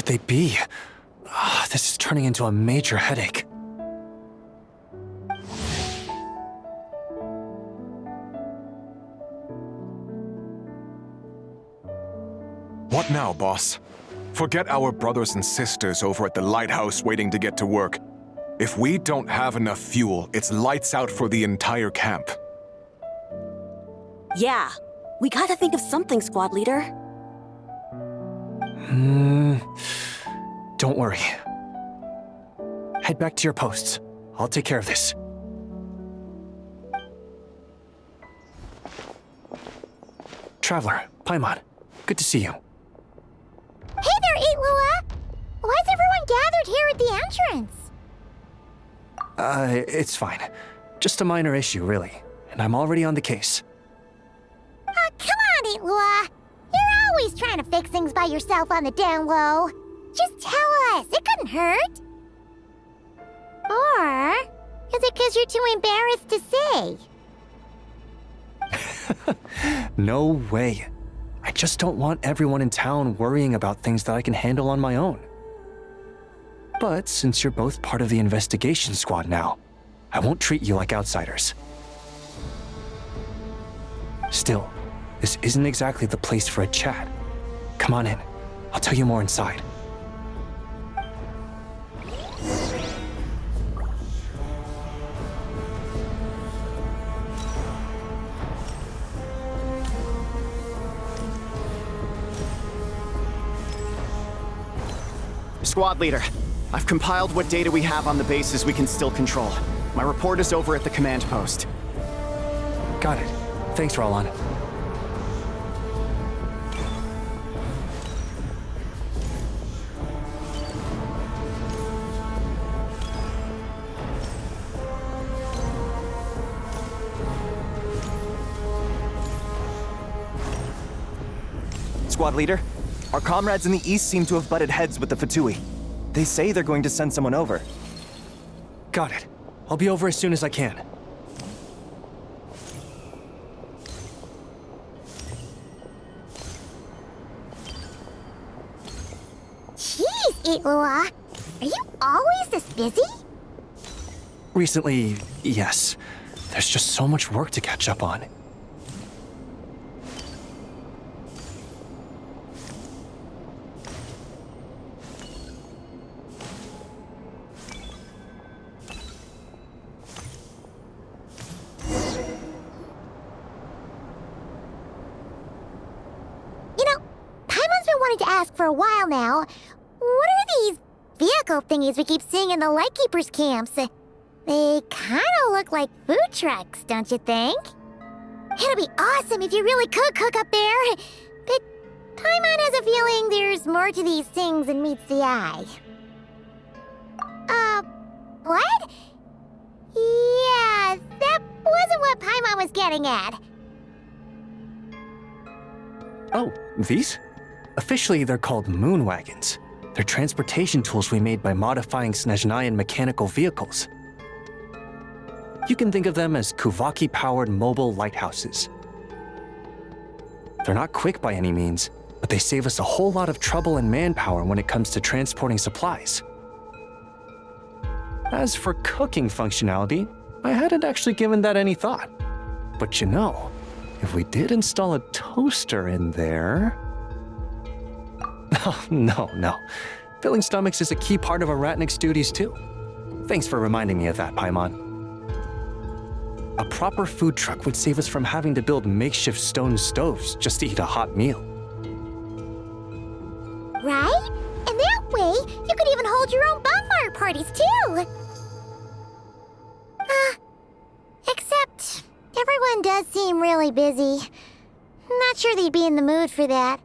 could they be? This is turning into a major headache. What now, boss? Forget our brothers and sisters over at the lighthouse waiting to get to work. If we don't have enough fuel, it's lights out for the entire camp. Yeah, we gotta think of something, squad leader. Don't worry. Head back to your posts. I'll take care of this. Traveler, Paimon, good to see you. Hey there, Lua! Why is everyone gathered here at the entrance? It's fine. Just a minor issue, really. And I'm already on the case. Come on, Lua! You're always trying to fix things by yourself on the down low. Just tell us, it couldn't hurt. Or is it because you're too embarrassed to say? No way. I just don't want everyone in town worrying about things that I can handle on my own. But since you're both part of the investigation squad now, I won't treat you like outsiders. Still, this isn't exactly the place for a chat. Come on in. I'll tell you more inside. Squad leader, I've compiled what data we have on the bases we can still control. My report is over at the command post. Got it. Thanks, Roland. Squad leader, our comrades in the east seem to have butted heads with the Fatui. They say they're going to send someone over. Got it. I'll be over as soon as I can. Jeez, Lua! Are you always this busy? Recently, yes. There's just so much work to catch up on. To ask for a while now. What are these vehicle thingies we keep seeing in the Lightkeepers' camps? They kind of look like food trucks, don't you think? It'd be awesome if you really could cook up there. But Paimon has a feeling there's more to these things than meets the eye. What? Yeah, that wasn't what Paimon was getting at. Oh, these? Officially, they're called moon wagons. They're transportation tools we made by modifying Snezhnayan mechanical vehicles. You can think of them as Kuvaki-powered mobile lighthouses. They're not quick by any means, but they save us a whole lot of trouble and manpower when it comes to transporting supplies. As for cooking functionality, I hadn't actually given that any thought. But you know, if we did install a toaster in there... Oh, no. Filling stomachs is a key part of a Ratnik's duties too. Thanks for reminding me of that, Paimon. A proper food truck would save us from having to build makeshift stone stoves just to eat a hot meal. Right? And that way, you could even hold your own bonfire parties too! Except, everyone does seem really busy. Not sure they'd be in the mood for that.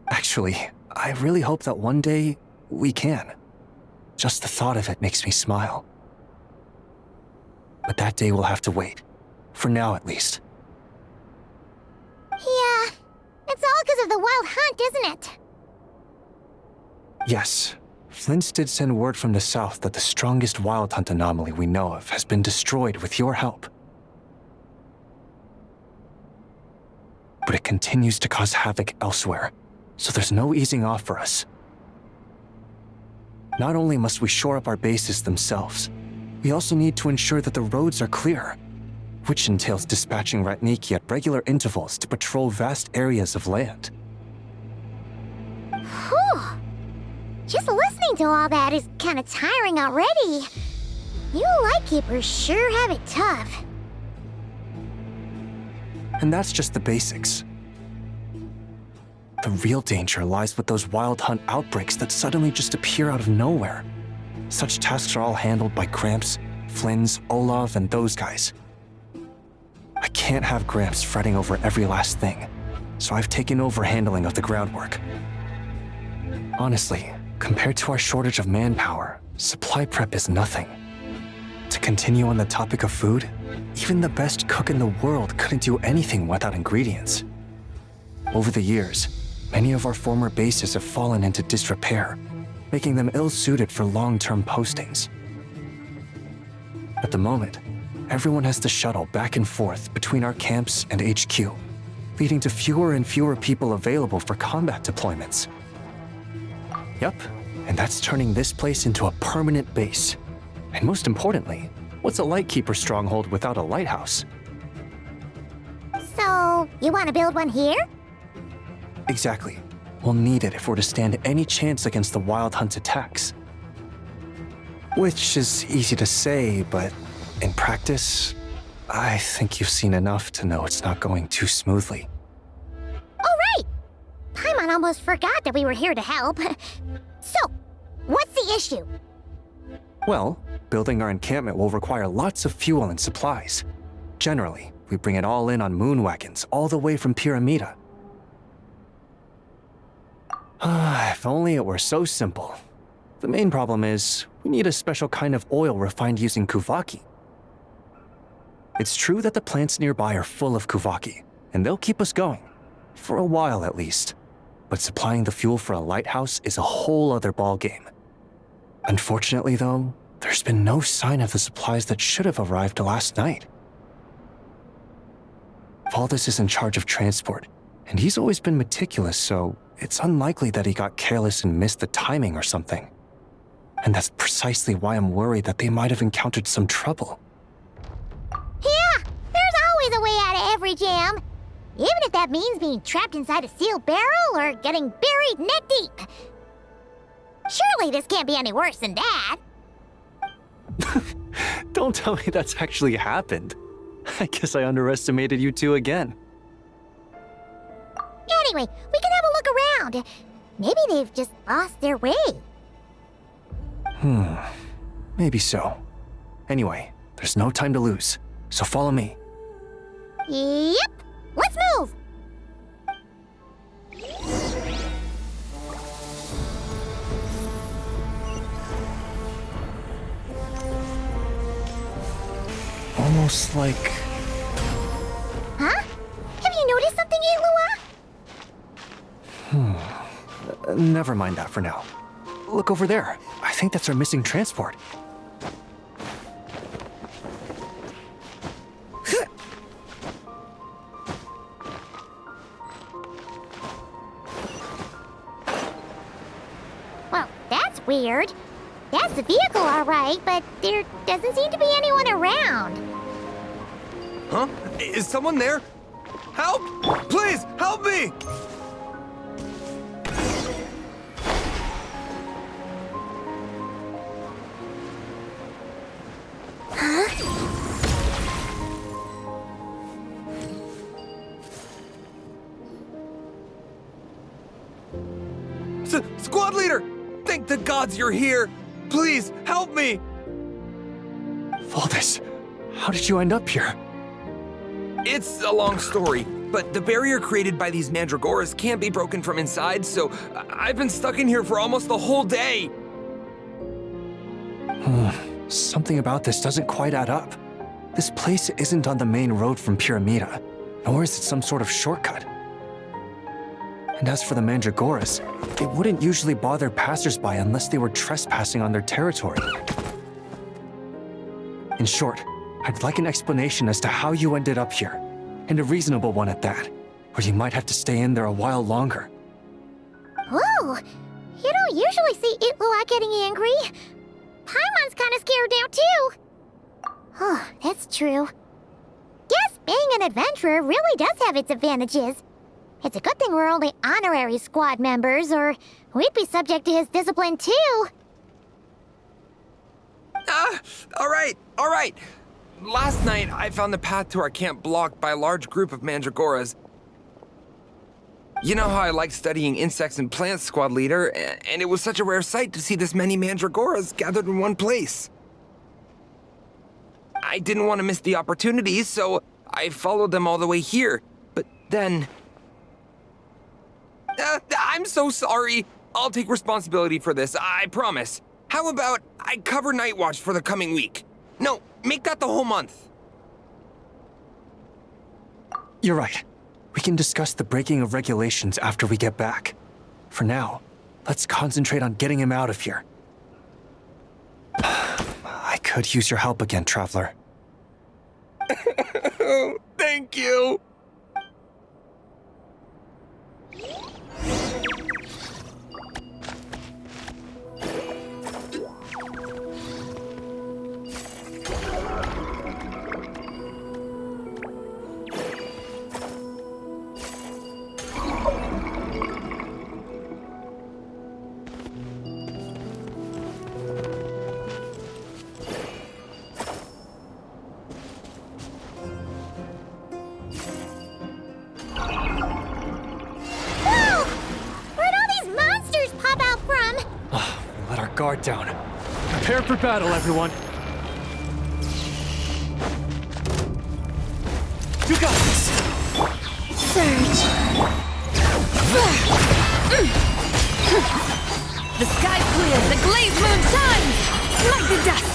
Actually, I really hope that one day we can. Just the thought of it makes me smile. But that day will have to wait. For now, at least. Yeah, it's all because of the wild hunt, isn't it? Yes. Flint's did send word from the south that the strongest wild hunt anomaly we know of has been destroyed with your help. But it continues to cause havoc elsewhere. so there's no easing off for us. Not only must we shore up our bases themselves, we also need to ensure that the roads are clear, which entails dispatching Ratniki at regular intervals to patrol vast areas of land. Whew. Just listening to all that is kind of tiring already. You Lightkeepers sure have it tough. And that's just the basics. The real danger lies with those wild hunt outbreaks that suddenly just appear out of nowhere. Such tasks are all handled by Gramps, Flynn's, Olav, and those guys. I can't have Gramps fretting over every last thing, so I've taken over handling of the groundwork. Honestly, compared to our shortage of manpower, supply prep is nothing. To continue on the topic of food, even the best cook in the world couldn't do anything without ingredients. Over the years, many of our former bases have fallen into disrepair, making them ill-suited for long-term postings. At the moment, everyone has to shuttle back and forth between our camps and HQ, leading to fewer and fewer people available for combat deployments. Yup, and that's turning this place into a permanent base. And most importantly, what's a Lightkeeper stronghold without a lighthouse? So, you want to build one here? Exactly. We'll need it if we're to stand any chance against the Wild Hunt's attacks. Which is easy to say, but in practice, I think you've seen enough to know it's not going too smoothly. Oh, right! Paimon almost forgot that we were here to help. So, what's the issue? Well, building our encampment will require lots of fuel and supplies. Generally, we bring it all in on moon wagons all the way from Pyramida. If only it were so simple. The main problem is, we need a special kind of oil refined using Kuvaki. It's true that the plants nearby are full of Kuvaki, and they'll keep us going. For a while at least. But supplying the fuel for a lighthouse is a whole other ballgame. Unfortunately though, there's been no sign of the supplies that should have arrived last night. Valdis is in charge of transport, and he's always been meticulous, so it's unlikely that he got careless and missed the timing or something. And that's precisely why I'm worried that they might have encountered some trouble. Yeah, there's always a way out of every jam. Even if that means being trapped inside a sealed barrel or getting buried neck deep. Surely this can't be any worse than that. Don't tell me that's actually happened. I guess I underestimated you two again. Anyway, we can have a look around. Maybe they've just lost their way. Maybe so. Anyway, there's no time to lose, so follow me. Yep, let's move. Almost like... Huh? Have you noticed something, Eilua? Never mind that for now. Look over there. I think that's our missing transport. Well, that's weird. That's the vehicle, all right, but there doesn't seem to be anyone around. Huh? Is someone there? Help! Please, help me! Squad leader! Thank the gods you're here! Please, help me! Valdis, how did you end up here? It's a long story, but the barrier created by these mandragoras can't be broken from inside, so I've been stuck in here for almost the whole day. Something about this doesn't quite add up. This place isn't on the main road from Pyramida, nor is it some sort of shortcut. And as for the mandragoras, they wouldn't usually bother passersby unless they were trespassing on their territory. In short, I'd like an explanation as to how you ended up here, and a reasonable one at that, or you might have to stay in there a while longer. Whoa! You don't usually see Itlua getting angry. Paimon's kinda scared now, too. Oh, that's true. Guess being an adventurer really does have its advantages. It's a good thing we're only honorary squad members, or we'd be subject to his discipline, too. All right. Last night, I found the path to our camp blocked by a large group of mandragoras. You know how I like studying insects and plants, squad leader, and it was such a rare sight to see this many mandragoras gathered in one place. I didn't want to miss the opportunity, so I followed them all the way here. But then... I'm so sorry. I'll take responsibility for this, I promise. How about I cover Night Watch for the coming week? No, make that the whole month. You're right. We can discuss the breaking of regulations after we get back. For now, let's concentrate on getting him out of here. I could use your help again, Traveler. Thank you. Guard down. Prepare for battle, everyone. You got this! Surge! The sky clears, the glazed moon shines! Smite the dust!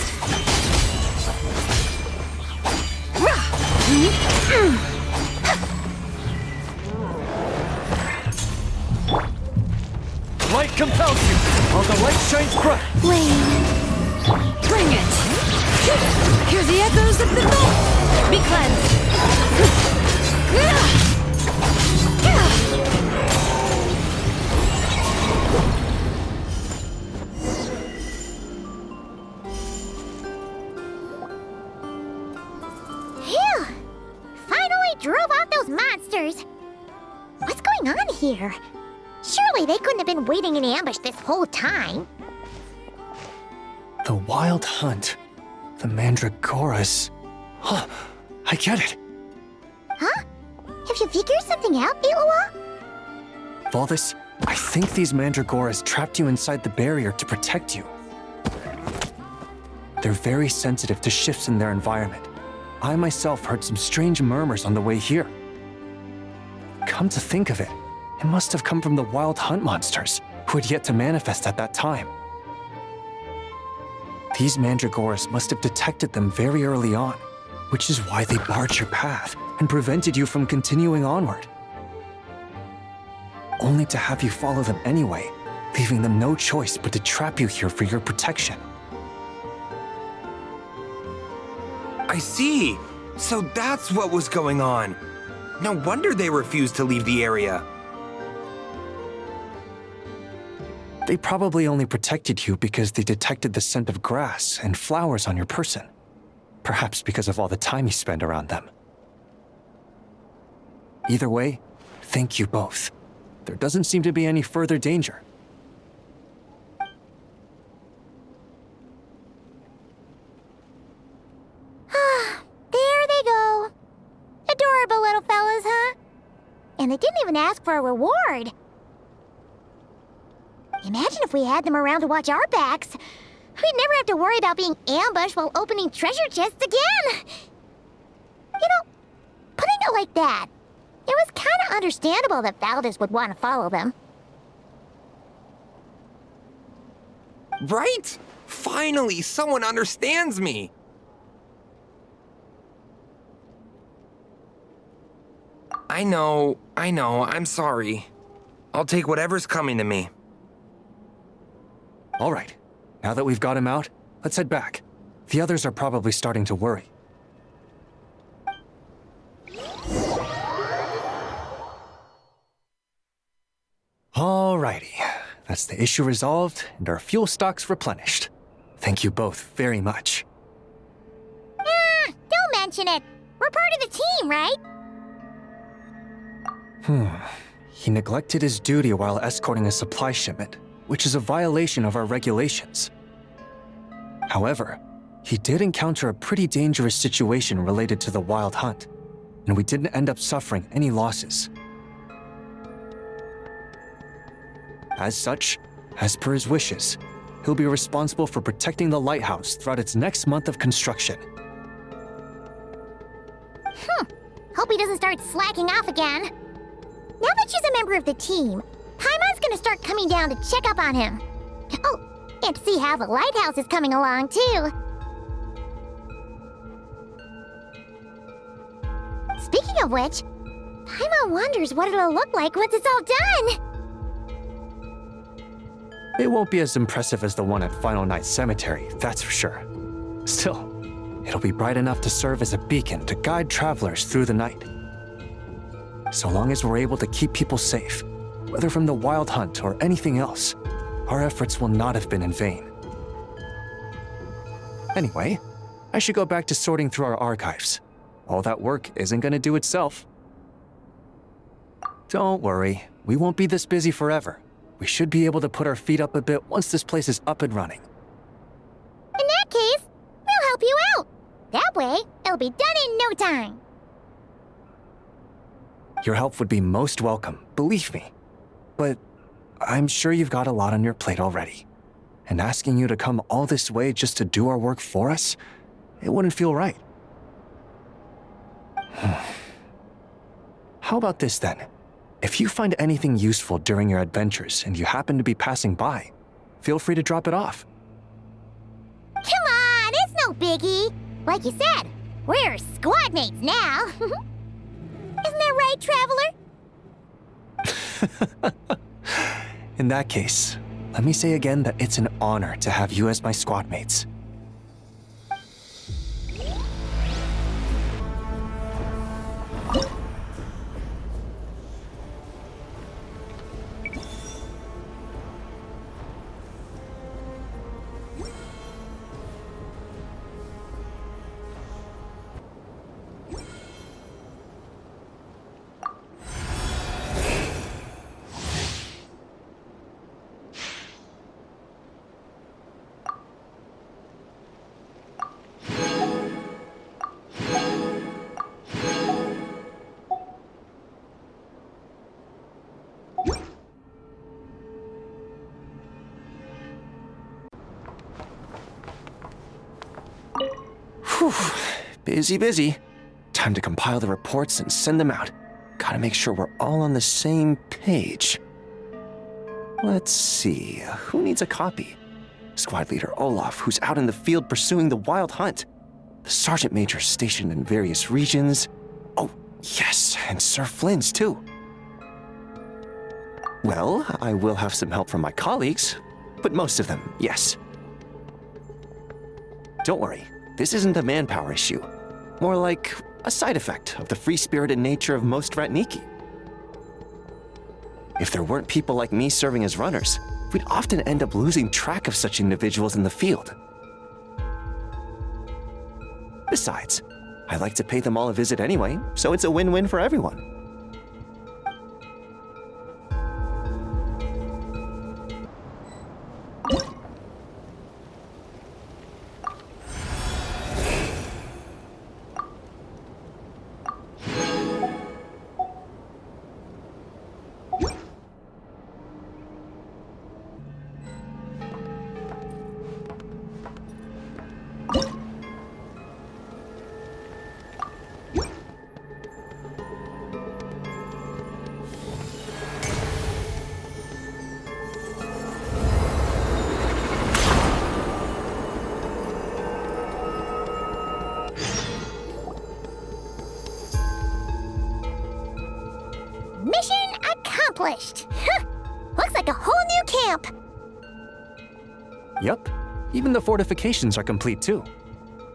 Light compels you, while the light shines bright. Flame! Bring it! Hear the echoes of the vault! Be cleansed! Phew! Finally drove out those monsters! What's going on here? Surely they couldn't have been waiting in ambush this whole time. The Wild Hunt. The Mandragoras. Huh, I get it. Huh? Have you figured something out, Itlua? Valdis, I think these Mandragoras trapped you inside the barrier to protect you. They're very sensitive to shifts in their environment. I myself heard some strange murmurs on the way here. Come to think of it, it must have come from the Wild Hunt monsters, who had yet to manifest at that time. These Mandragoras must have detected them very early on, which is why they barred your path and prevented you from continuing onward. Only to have you follow them anyway, leaving them no choice but to trap you here for your protection. I see. So that's what was going on. No wonder they refused to leave the area. They probably only protected you because they detected the scent of grass and flowers on your person. Perhaps because of all the time you spend around them. Either way, thank you both. There doesn't seem to be any further danger. There they go. Adorable little fellas, huh? And they didn't even ask for a reward. Imagine if we had them around to watch our backs. We'd never have to worry about being ambushed while opening treasure chests again. You know, putting it like that, it was kind of understandable that Valdis would want to follow them. Right? Finally, someone understands me. I know, I'm sorry. I'll take whatever's coming to me. All right, now that we've got him out, let's head back. The others are probably starting to worry. Alrighty, That's the issue resolved and our fuel stocks replenished. Thank you both very much. Don't mention it. We're part of the team, right? He neglected his duty while escorting a supply shipment, which is a violation of our regulations. However, he did encounter a pretty dangerous situation related to the wild hunt, and we didn't end up suffering any losses. As such, as per his wishes, he'll be responsible for protecting the lighthouse throughout its next month of construction. Hope he doesn't start slacking off again. Now that she's a member of the team, Paimon's gonna start coming down to check up on him. Oh, and see how the lighthouse is coming along, too. Speaking of which, Paimon wonders what it'll look like once it's all done. It won't be as impressive as the one at Final Night Cemetery, that's for sure. Still, it'll be bright enough to serve as a beacon to guide travelers through the night. So long as we're able to keep people safe, whether from the wild hunt or anything else, our efforts will not have been in vain. Anyway, I should go back to sorting through our archives. All that work isn't gonna do itself. Don't worry, we won't be this busy forever. We should be able to put our feet up a bit once this place is up and running. In that case, we'll help you out. That way, it'll be done in no time. Your help would be most welcome, believe me. But I'm sure you've got a lot on your plate already. And asking you to come all this way just to do our work for us, it wouldn't feel right. How about this then? If you find anything useful during your adventures and you happen to be passing by, feel free to drop it off. Come on, it's no biggie. Like you said, we're squad mates now. Isn't that right, Traveler? In that case, let me say again that it's an honor to have you as my squad mates. Busy. Time to compile the reports and send them out. Gotta make sure we're all on the same page. Let's see, who needs a copy? Squad leader Olaf, who's out in the field pursuing the wild hunt. The sergeant major stationed in various regions. Oh, yes, and Sir Flynn's too. Well, I will have some help from my colleagues, but most of them, yes. Don't worry, this isn't a manpower issue. More like a side effect of the free-spirited nature of most Ratniki. If there weren't people like me serving as runners, we'd often end up losing track of such individuals in the field. Besides, I like to pay them all a visit anyway, so it's a win-win for everyone. Mission accomplished. Looks like a whole new camp. Yup, even the fortifications are complete too.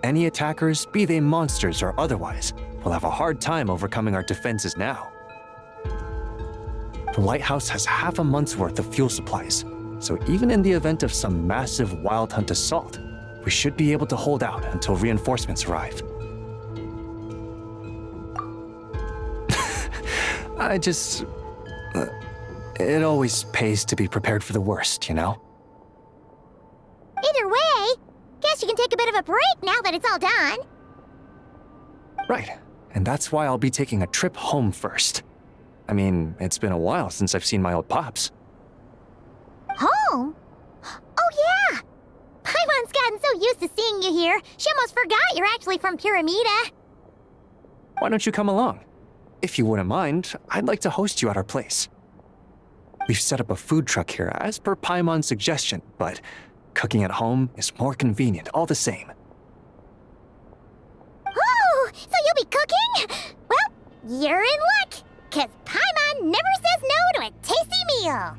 Any attackers, be they monsters or otherwise, will have a hard time overcoming our defenses now. The lighthouse has half a month's worth of fuel supplies, So even in the event of some massive wild hunt assault, we should be able to hold out until reinforcements arrive. It always pays to be prepared for the worst, you know? Either way, guess you can take a bit of a break now that it's all done. Right, and that's why I'll be taking a trip home first. I mean, it's been a while since I've seen my old pops. Home? Oh yeah! Paimon's gotten so used to seeing you here, she almost forgot you're actually from Pyramida. Why don't you come along? If you wouldn't mind, I'd like to host you at our place. We've set up a food truck here as per Paimon's suggestion, but cooking at home is more convenient all the same. Oh, so you'll be cooking? Well, you're in luck, because Paimon never says no to a tasty meal.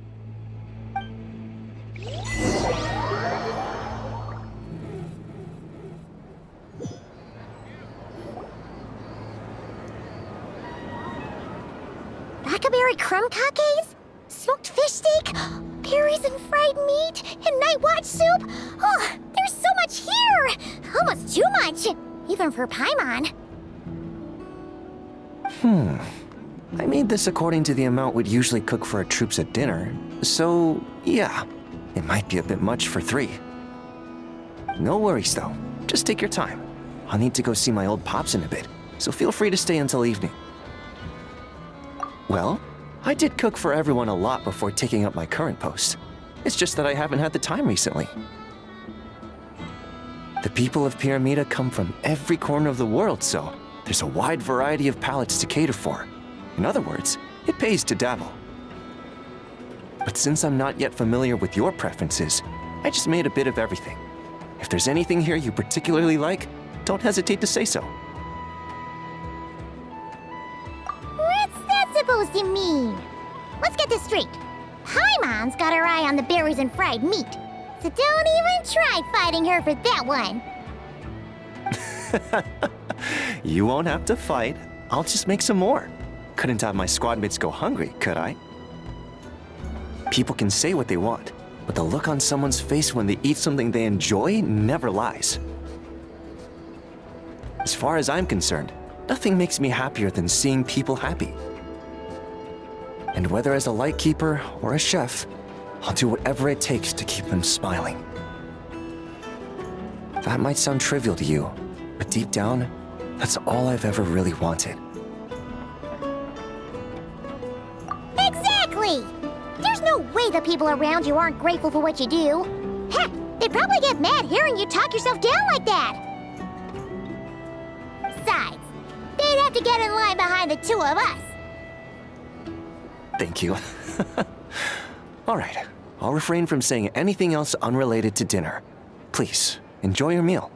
Blackberry crumb cakes? Smoked fish steak? Berries and fried meat? And night watch soup? Oh, there's so much here! Almost too much, even for Paimon. I made this according to the amount we'd usually cook for our troops at dinner, so yeah, it might be a bit much for 3. No worries though, just take your time. I'll need to go see my old pops in a bit, so feel free to stay until evening. Well, I did cook for everyone a lot before taking up my current post. It's just that I haven't had the time recently. The people of Pyramida come from every corner of the world, so there's a wide variety of palates to cater for. In other words, it pays to dabble. But since I'm not yet familiar with your preferences, I just made a bit of everything. If there's anything here you particularly like, don't hesitate to say so. What's that supposed to mean? Let's get this straight. Paimon's got her eye on the berries and fried meat, so don't even try fighting her for that one. You won't have to fight. I'll just make some more. Couldn't have my squad mates go hungry, could I? People can say what they want, but the look on someone's face when they eat something they enjoy never lies. As far as I'm concerned, nothing makes me happier than seeing people happy. And whether as a lightkeeper or a chef, I'll do whatever it takes to keep them smiling. That might sound trivial to you, but deep down, that's all I've ever really wanted. Exactly! There's no way the people around you aren't grateful for what you do. Heck, they'd probably get mad hearing you talk yourself down like that. Besides, they'd have to get in line behind the 2 of us. Thank you. All right, I'll refrain from saying anything else unrelated to dinner. Please, enjoy your meal.